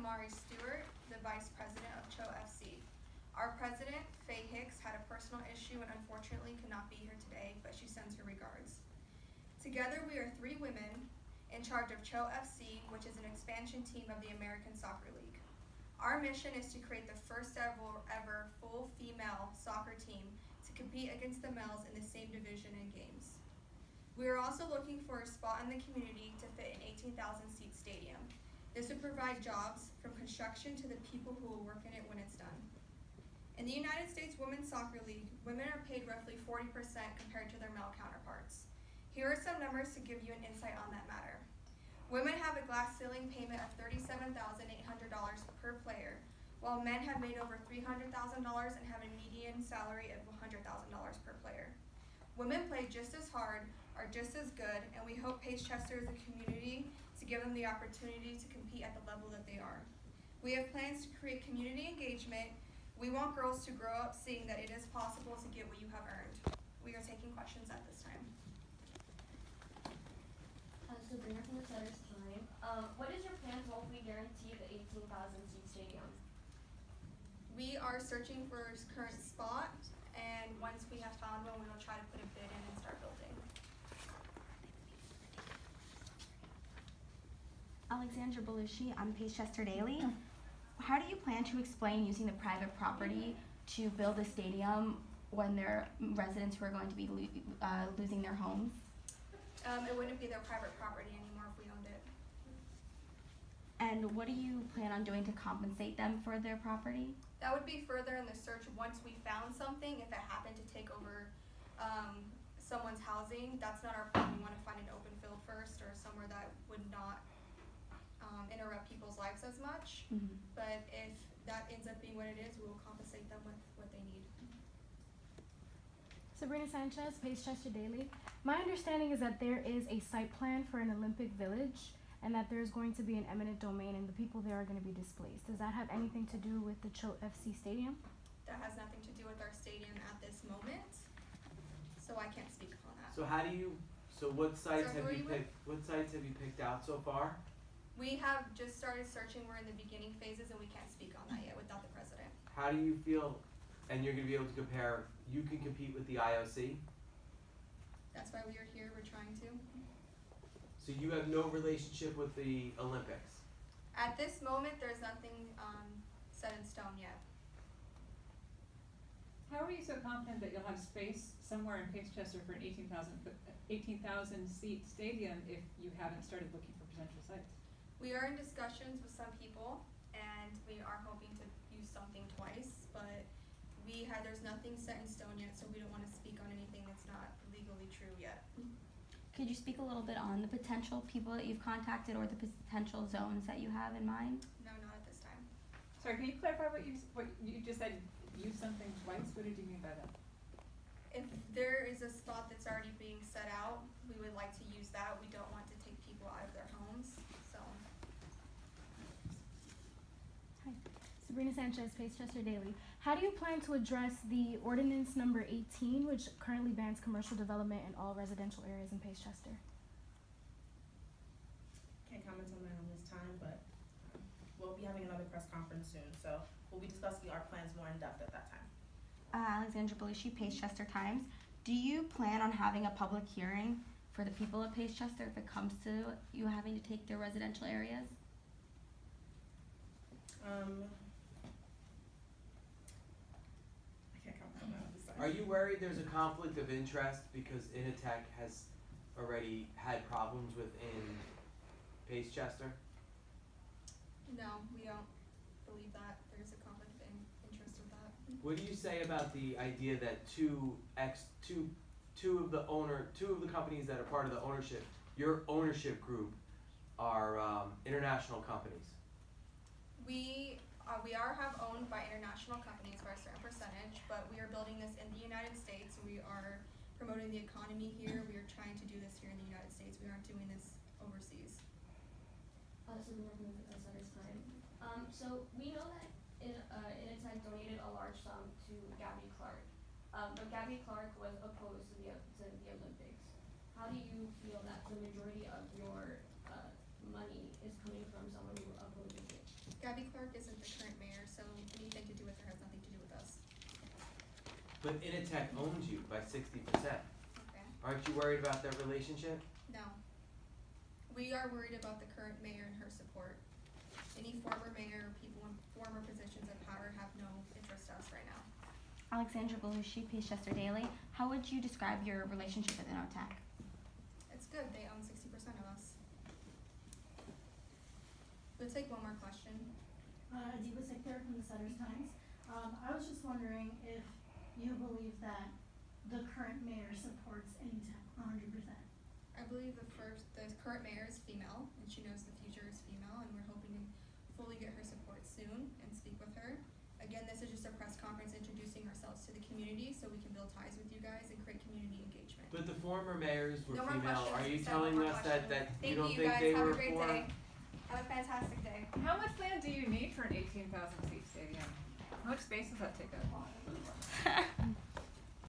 Kamari Stewart, the Vice President of Choate FC. Our President, Faye Hicks, had a personal issue and unfortunately could not be here today, but she sends her regards. Together we are 3 women in charge of Choate FC, which is an expansion team of the American Soccer League. Our mission is to create the first ever full female soccer team to compete against the males in the same division and games. We are also looking for a spot in the community to fit an 18,000 seat stadium. This would provide jobs from construction to the people who will work in it when it's done. In the United States Women's Soccer League, women are paid roughly 40% compared to their male counterparts. Here are some numbers to give you an insight on that matter. Women have a glass ceiling payment of $37,800 per player, while men have made over $300,000 and have a median salary of $100,000 per player. Women play just as hard, are just as good, and we hope Pace Chester is a community to give them the opportunity to compete at the level that they are. We have plans to create community engagement. We want girls to grow up seeing that it is possible to get what you have earned. We are taking questions at this time. Sabrina from the Sutter's Time. What is your plan to hopefully guarantee the 18,000 seat stadium? We are searching for a current spot, and once we have found one, we will try to put a bid in and start building. Alexandra Belushi, I'm Pace Chester Daily. How do you plan to explain using the private property to build a stadium when there are residents who are going to be losing their homes? It wouldn't be their private property anymore if we owned it. And what do you plan on doing to compensate them for their property? That would be further in the search once we found something. If it happened to take over someone's housing, that's not our plan. We want to find an open field first or somewhere that would not interrupt people's lives as much. Mm-hmm. But if that ends up being what it is, we will compensate them with what they need. Sabrina Sanchez, Pace Chester Daily. My understanding is that there is a site plan for an Olympic village and that there's going to be an eminent domain and the people there are going to be displaced. Does that have anything to do with the Choate FC stadium? That has nothing to do with our stadium at this moment, so I can't speak on that. So what sites So have who are you you with? picked? What sites have you picked out so far? We have just started searching. We're in the beginning phases and we can't speak on that yet without the president. How do you feel? And you're going to be able to compare. You can compete with the IOC. That's why we are here. We're trying to. So you have no relationship with the Olympics. At this moment, there's nothing set in stone yet. How are you so confident that you'll have space somewhere in Pace Chester for an 18,000 seat stadium if you haven't started looking for potential sites? We are in discussions with some people, and we are hoping to use something twice, but there's nothing set in stone yet, so we don't want to speak on anything that's not legally true yet. Could you speak a little bit on the potential people that you've contacted or the potential zones that you have in mind? No, not at this time. Sorry, can you clarify what you just said? Use something twice. What did you mean by that? If there is a spot that's already being set out, we would like to use that. We don't want to take people out of their homes, so. Hi. Sabrina Sanchez, Pace Chester Daily. How do you plan to address the ordinance number 18, which currently bans commercial development in all residential areas in Pace Chester? Can't comment on that on this time, but we'll be having another press conference soon, so we'll be discussing our plans more in depth at that time. Alexandra Belushi, Pace Chester Times. Do you plan on having a public hearing for the people of Pace Chester if it comes to you having to take their residential areas? I can't comment on that on this time. Are you worried there's a conflict of interest because Initech has already had problems within Pace Chester? No, we don't believe that there's a conflict of interest with that. What do you say about the idea that two of the companies that are part of the ownership, your ownership group, are international companies? We have owned by international companies by a certain percentage, but we are building this in the United States. We are promoting the economy here. We are trying to do this here in the United States. We aren't doing this overseas. Sabrina from the Sutter's Time. So we know that Initech donated a large sum to Gabby Clark, but Gabby Clark was opposed to the Olympics. How do you feel that the majority of your money is coming from someone who opposes it? Gabby Clark isn't the current mayor, so anything to do with her has nothing to do with us. But Initech owns you by 60%. Okay. Aren't you worried about that relationship? No. We are worried about the current mayor and her support. Any former mayor or people in former positions of power have no interest to us right now. Alexandra Belushi, Peachester Daily. How would you describe your relationship with Inotech? It's good, they own 60% of us. We'll take one more question. Adiba Sector from the Sutter's Times. I was just wondering if you believe that the current mayor supports Initech 100%. I believe the current mayor is female, and she knows the future is female, and we're hoping to fully get her support soon and speak with her. Again, this is just a press conference introducing ourselves to the community so we can build ties with you guys and create community engagement. But the former mayors were No more female. Are you questions. telling No more us that questions. you don't Thank you think guys. they Have were a great for? day. Have a fantastic day. How much land do you need for an 18,000 seat stadium? How much space does that take up?